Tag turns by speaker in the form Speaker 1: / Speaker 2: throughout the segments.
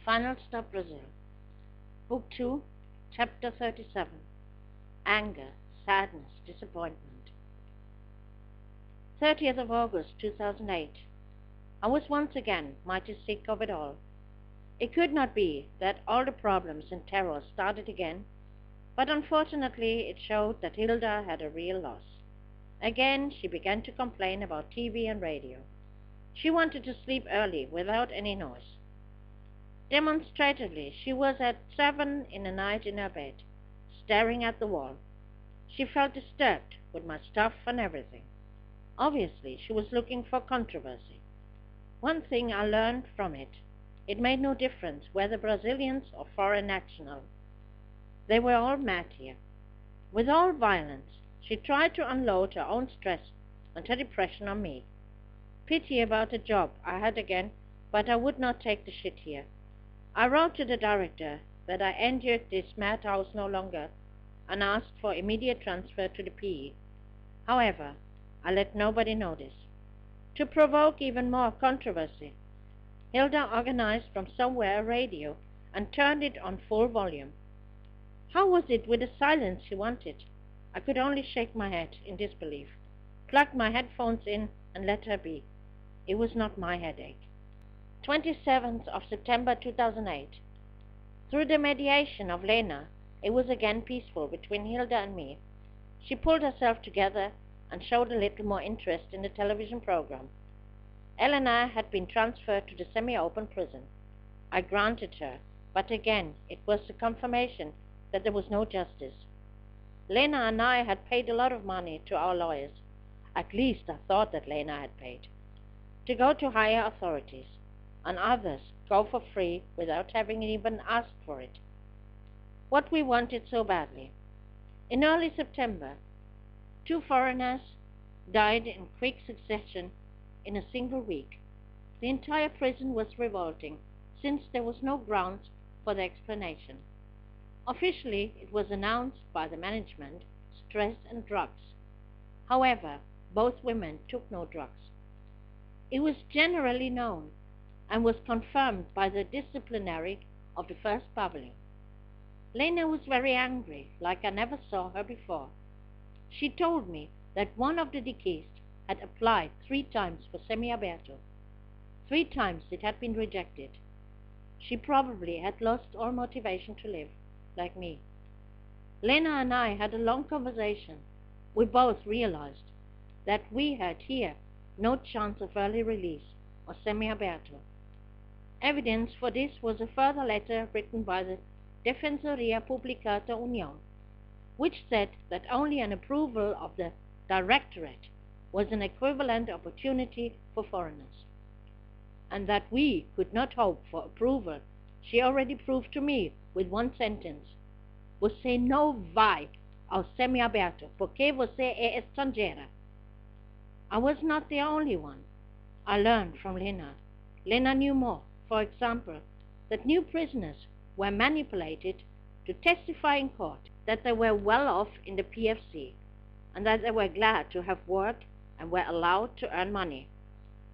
Speaker 1: Final Stop Brazil. Book 2, Chapter 37. Anger, Sadness, Disappointment. 30th of August 2008. I was once again mighty sick of it all. It could not be that all the problems and terrors started again, but unfortunately it showed that Hilda had a real loss. Again she began to complain about TV and radio. She wanted to sleep early without any noise. Demonstratively, she was at 7 in the night in her bed, staring at the wall. She felt disturbed with my stuff and everything. Obviously, she was looking for controversy. One thing I learned from it: it made no difference whether Brazilians or foreign nationals. They were all mad here. With all violence, she tried to unload her own stress and her depression on me. Pity about the job I had again, but I would not take the shit here. I wrote to the director that I endured this madhouse no longer and asked for immediate transfer to the PE. However, I let nobody know this. To provoke even more controversy, Hilda organized from somewhere a radio and turned it on full volume. How was it with the silence she wanted? I could only shake my head in disbelief, plug my headphones in and let her be. It was not my headache. 27th of September 2008. Through the mediation of Lena, it was again peaceful between Hilda and me. She pulled herself together and showed a little more interest in the television program. Elena had been transferred to the semi-open prison. I granted her, but again it was the confirmation that there was no justice. Lena and I had paid a lot of money to our lawyers. At least I thought that Lena had paid. To go to higher authorities, and others go for free without having even asked for it. What we wanted so badly. In early September, 2 foreigners died in quick succession in a single week. The entire prison was revolting, since there was no grounds for the explanation. Officially, it was announced by the management, stress and drugs. However, both women took no drugs. It was generally known and was confirmed by the disciplinary of the first pavilion. Lena was very angry, like I never saw her before. She told me that one of the deceased had applied 3 times for semi-aberto. 3 times it had been rejected. She probably had lost all motivation to live, like me. Lena and I had a long conversation. We both realized that we had here no chance of early release or semi-aberto. Evidence for this was a further letter written by the Defensoria Pública da União, which said that only an approval of the Directorate was an equivalent opportunity for foreigners, and that we could not hope for approval. She already proved to me with one sentence: "Você não vai ao semi-aberto porque você é estrangeira." I was not the only one. I learned from Lena. Lena knew more. For example, that new prisoners were manipulated to testify in court that they were well off in the PFC and that they were glad to have work and were allowed to earn money.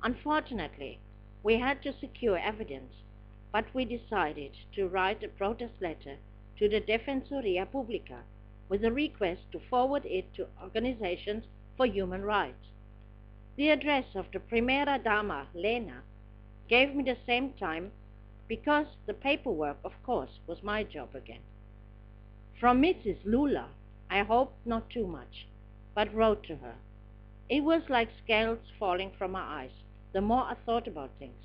Speaker 1: Unfortunately, we had to secure evidence, but we decided to write a protest letter to the Defensoria Pública with a request to forward it to organizations for human rights. The address of the Primeira Dama, Lena, gave me the same time, because the paperwork, of course, was my job again. From Mrs. Lula, I hoped not too much, but wrote to her. It was like scales falling from my eyes the more I thought about things.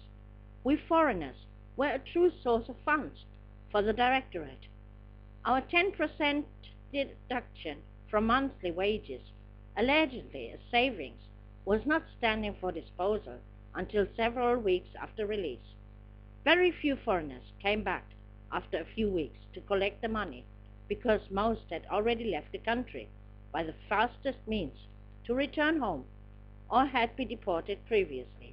Speaker 1: We foreigners were a true source of funds for the Directorate. Our 10% deduction from monthly wages, allegedly a savings, was not standing for disposal until several weeks after release. Very few foreigners came back after a few weeks to collect the money, because most had already left the country by the fastest means to return home or had been deported previously.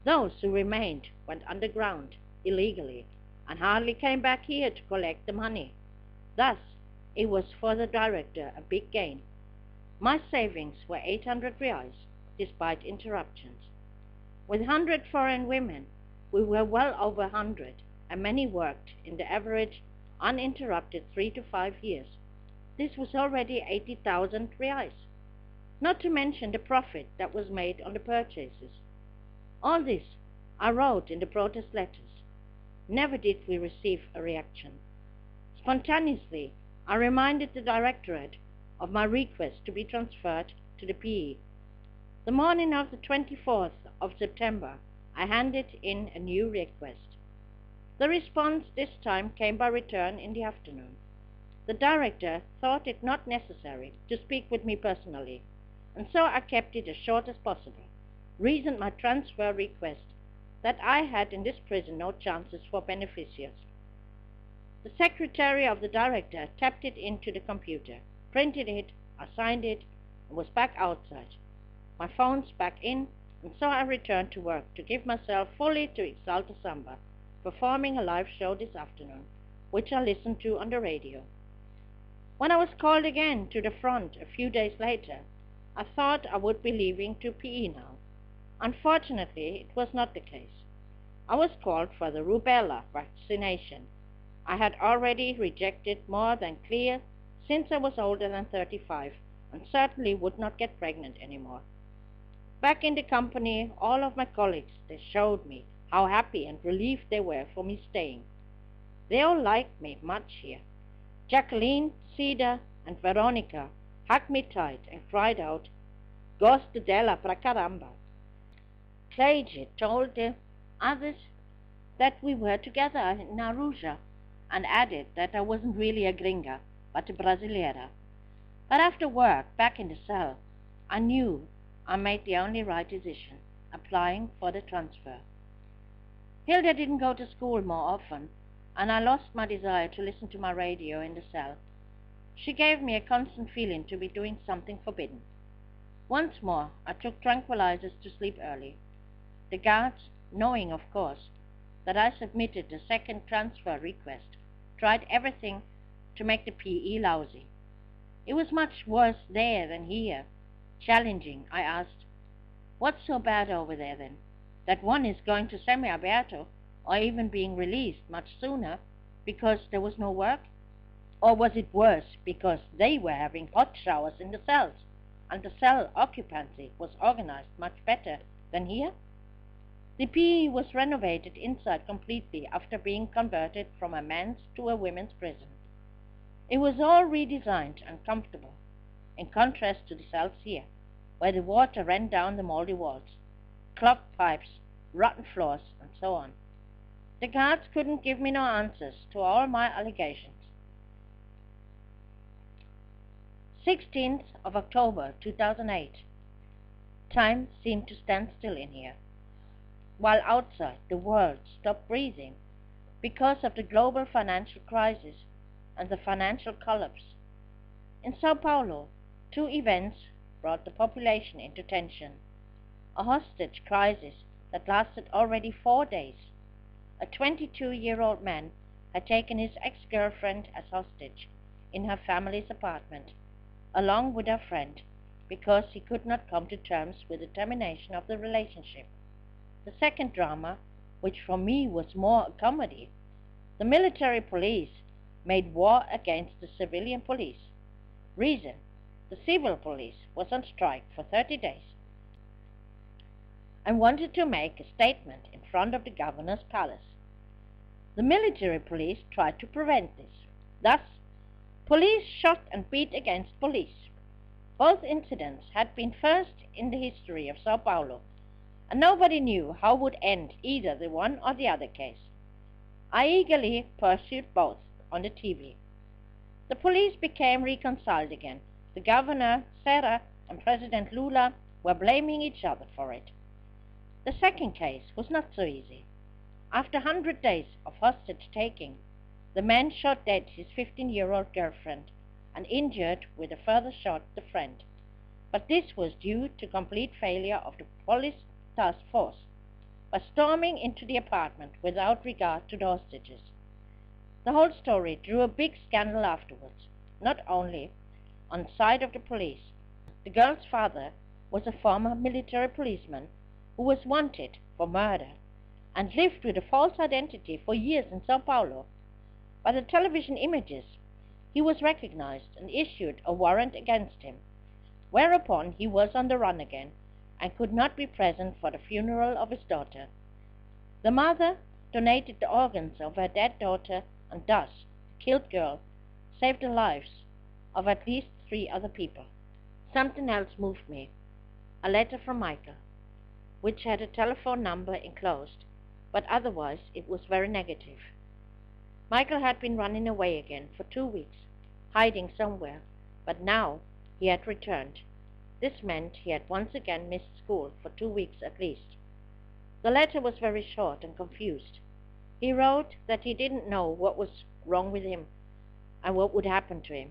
Speaker 1: Those who remained went underground illegally and hardly came back here to collect the money. Thus, it was for the director a big gain. My savings were 800 reais, despite interruptions. With 100 foreign women, we were well over 100, and many worked in the average uninterrupted 3 to 5 years. This was already 80,000 reais, not to mention the profit that was made on the purchases. All this I wrote in the protest letters. Never did we receive a reaction. Spontaneously, I reminded the directorate of my request to be transferred to the PE. The morning of the 24th of September, I handed in a new request. The response this time came by return in the afternoon. The director thought it not necessary to speak with me personally, and so I kept it as short as possible, reasoned my transfer request that I had in this prison no chances for beneficiaries. The secretary of the director tapped it into the computer, printed it, I signed it, and was back outside. My phone's back in, and so I returned to work to give myself fully to Exalta Samba, performing a live show this afternoon, which I listened to on the radio. When I was called again to the front a few days later, I thought I would be leaving to PE now. Unfortunately, it was not the case. I was called for the rubella vaccination. I had already rejected more than clear since I was older than 35 and certainly would not get pregnant anymore. Back in the company, all of my colleagues, they showed me how happy and relieved they were for me staying. They all liked me much here. Jacqueline, Cida, and Veronica hugged me tight and cried out, "Gosto dela pra caramba." Cleide told the others that we were together in Aruja and added that I wasn't really a gringa, but a brasileira. But after work, back in the cell, I knew I made the only right decision, applying for the transfer. Hilda didn't go to school more often, and I lost my desire to listen to my radio in the cell. She gave me a constant feeling to be doing something forbidden. Once more, I took tranquilizers to sleep early. The guards, knowing, of course, that I submitted the second transfer request, tried everything to make the PE lousy. It was much worse there than here. Challenging, I asked, "What's so bad over there, then, that one is going to semi-aberto, or even being released much sooner, because there was no work? Or was it worse because they were having hot showers in the cells, and the cell occupancy was organized much better than here?" The PE was renovated inside completely after being converted from a men's to a women's prison. It was all redesigned and comfortable, in contrast to the cells here, where the water ran down the moldy walls, clogged pipes, rotten floors, and so on. The guards couldn't give me no answers to all my allegations. 16th of October 2008. Time seemed to stand still in here, while outside the world stopped breathing because of the global financial crisis and the financial collapse. In Sao Paulo, two events brought the population into tension. A hostage crisis that lasted already 4 days. A 22-year-old man had taken his ex-girlfriend as hostage in her family's apartment, along with her friend, because he could not come to terms with the termination of the relationship. The second drama, which for me was more a comedy, the military police made war against the civilian police. Reason: the civil police was on strike for 30 days and wanted to make a statement in front of the governor's palace. The military police tried to prevent this. Thus, police shot and beat against police. Both incidents had been first in the history of Sao Paulo, and nobody knew how would end either the one or the other case. I eagerly pursued both on the TV. The police became reconciled again. The governor, Serra, and President Lula were blaming each other for it. The second case was not so easy. After 100 days of hostage-taking, the man shot dead his 15-year-old girlfriend and injured with a further shot the friend. But this was due to complete failure of the police task force by storming into the apartment without regard to the hostages. The whole story drew a big scandal afterwards, not only on the side of the police. The girl's father was a former military policeman who was wanted for murder, and lived with a false identity for years in Sao Paulo. By the television images, he was recognized and issued a warrant against him, whereupon he was on the run again and could not be present for the funeral of his daughter. The mother donated the organs of her dead daughter, and thus the killed girl saved the lives of at least 3 other people. Something else moved me. A letter from Michael, which had a telephone number enclosed, but otherwise it was very negative. Michael had been running away again for 2 weeks, hiding somewhere, but now he had returned. This meant he had once again missed school for 2 weeks at least. The letter was very short and confused. He wrote that he didn't know what was wrong with him and what would happen to him.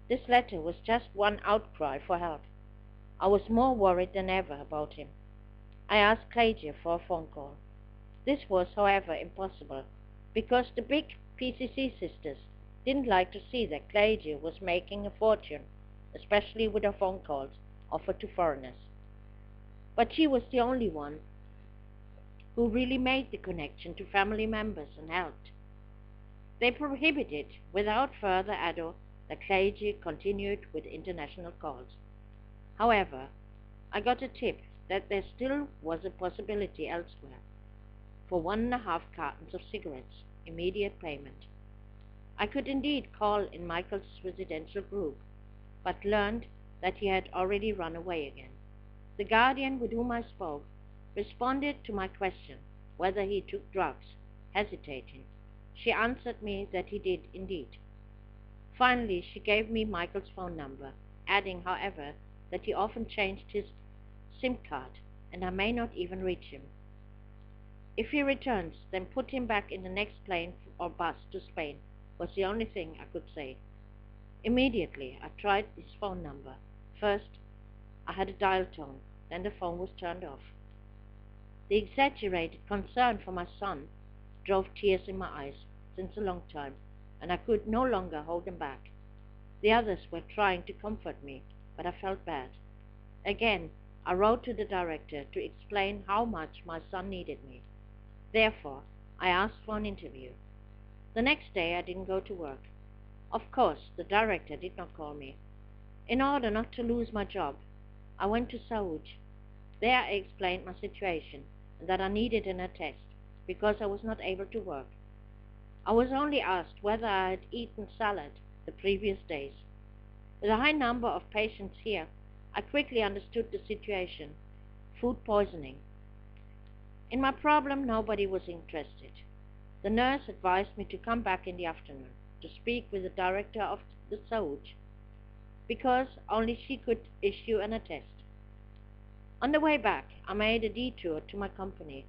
Speaker 1: This letter was just one outcry for help. I was more worried than ever about him. I asked Claudia for a phone call. This was, however, impossible, because the big PCC sisters didn't like to see that Claudia was making a fortune, especially with her phone calls offered to foreigners. But she was the only one who really made the connection to family members and helped. They prohibited, without further ado, that Claudia continued with international calls. However, I got a tip that there still was a possibility elsewhere for 1.5 cartons of cigarettes, immediate payment. I could indeed call in Michael's residential group, but learned that he had already run away again. The guardian with whom I spoke responded to my question whether he took drugs, hesitating. She answered me that he did indeed. Finally, she gave me Michael's phone number, adding, however, that he often changed his SIM card, and I may not even reach him. If he returns, then put him back in the next plane or bus to Spain, was the only thing I could say. Immediately, I tried his phone number. First, I had a dial tone, then the phone was turned off. The exaggerated concern for my son drove tears in my eyes since a long time, and I could no longer hold them back. The others were trying to comfort me, but I felt bad. Again, I wrote to the director to explain how much my son needed me. Therefore, I asked for an interview. The next day I didn't go to work. Of course, the director did not call me. In order not to lose my job, I went to Saúde. There I explained my situation and that I needed an attest because I was not able to work. I was only asked whether I had eaten salad the previous days. With a high number of patients here, I quickly understood the situation: food poisoning. In my problem, nobody was interested. The nurse advised me to come back in the afternoon to speak with the director of the Saúde, because only she could issue an attest. On the way back, I made a detour to my company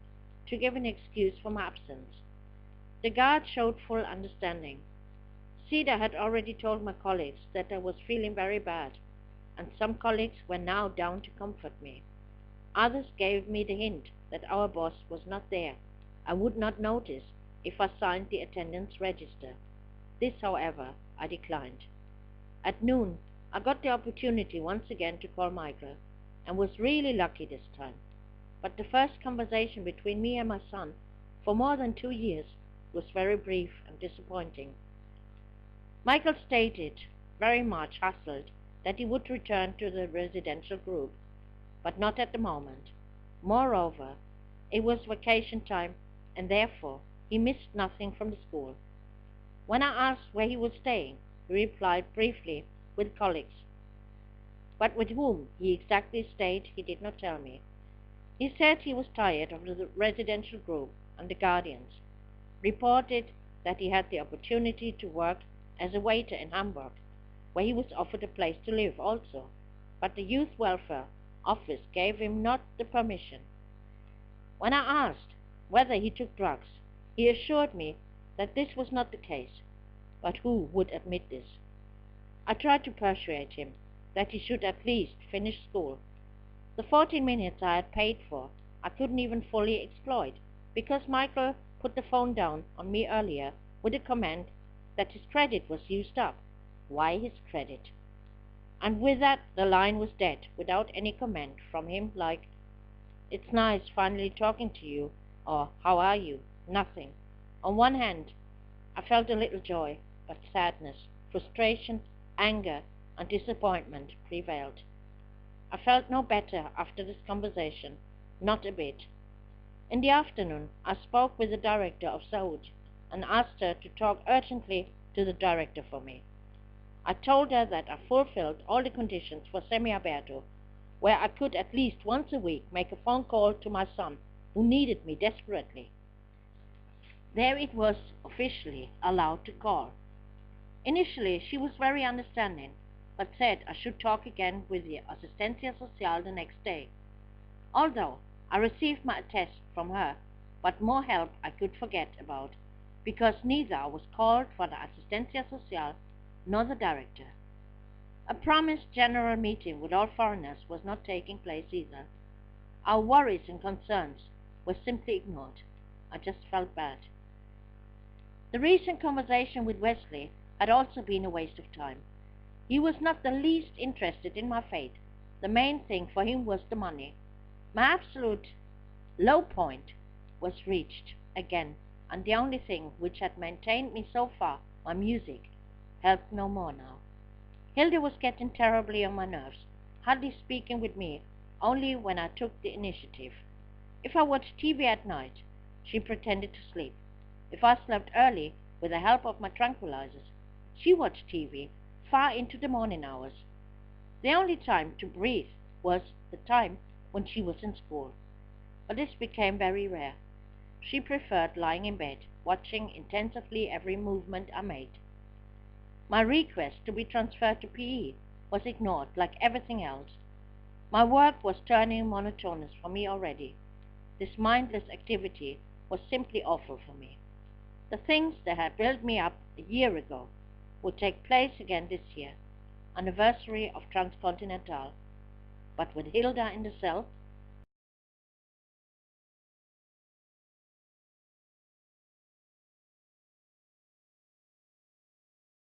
Speaker 1: to give an excuse for my absence. The guard showed full understanding. Rita had already told my colleagues that I was feeling very bad, and some colleagues were now down to comfort me. Others gave me the hint that our boss was not there and would not notice if I signed the attendance register. This, however, I declined. At noon, I got the opportunity once again to call Michael, and was really lucky this time. But the first conversation between me and my son for more than 2 years was very brief and disappointing. Michael stated, very much hustled, that he would return to the residential group, but not at the moment. Moreover, it was vacation time, and therefore he missed nothing from the school. When I asked where he was staying, he replied briefly, with colleagues. But with whom he exactly stayed, he did not tell me. He said he was tired of the residential group and the guardians, reported that he had the opportunity to work as a waiter in Hamburg, where he was offered a place to live also, but the youth welfare office gave him not the permission. When I asked whether he took drugs, he assured me that this was not the case, but who would admit this? I tried to persuade him that he should at least finish school. The 14 minutes I had paid for, I couldn't even fully exploit, because Michael put the phone down on me earlier with a comment that his credit was used up. Why his credit? And with that, the line was dead, without any comment from him like, "It's nice finally talking to you. or how are you? Nothing. On one hand, I felt a little joy, but sadness, frustration, anger, and disappointment prevailed. I felt no better after this conversation, not a bit. In the afternoon, I spoke with the director of Saud and asked her to talk urgently to the director for me. I told her that I fulfilled all the conditions for semi-aberto, where I could at least once a week make a phone call to my son, who needed me desperately. There it was officially allowed to call. Initially, she was very understanding, but said I should talk again with the Assistencia Social the next day. Although I received my attest from her, but more help I could forget about, because neither was called for the Assistencia Social nor the director. A promised general meeting with all foreigners was not taking place either. Our worries and concerns were simply ignored. I just felt bad. The recent conversation with Wesley had also been a waste of time. He was not the least interested in my fate. The main thing for him was the money. My absolute low point was reached again, and the only thing which had maintained me so far, my music, helped no more now. Hilda was getting terribly on my nerves, hardly speaking with me, only when I took the initiative. If I watched TV at night, she pretended to sleep. If I slept early, with the help of my tranquilizers, she watched TV far into the morning hours. The only time to breathe was the time when she was in school, but this became very rare. She preferred lying in bed, watching intensively every movement I made. My request to be transferred to PE was ignored like everything else. My work was turning monotonous for me already. This mindless activity was simply awful for me. The things that had built me up a year ago would take place again this year, anniversary of Transcontinental. But with Hilda in the cell,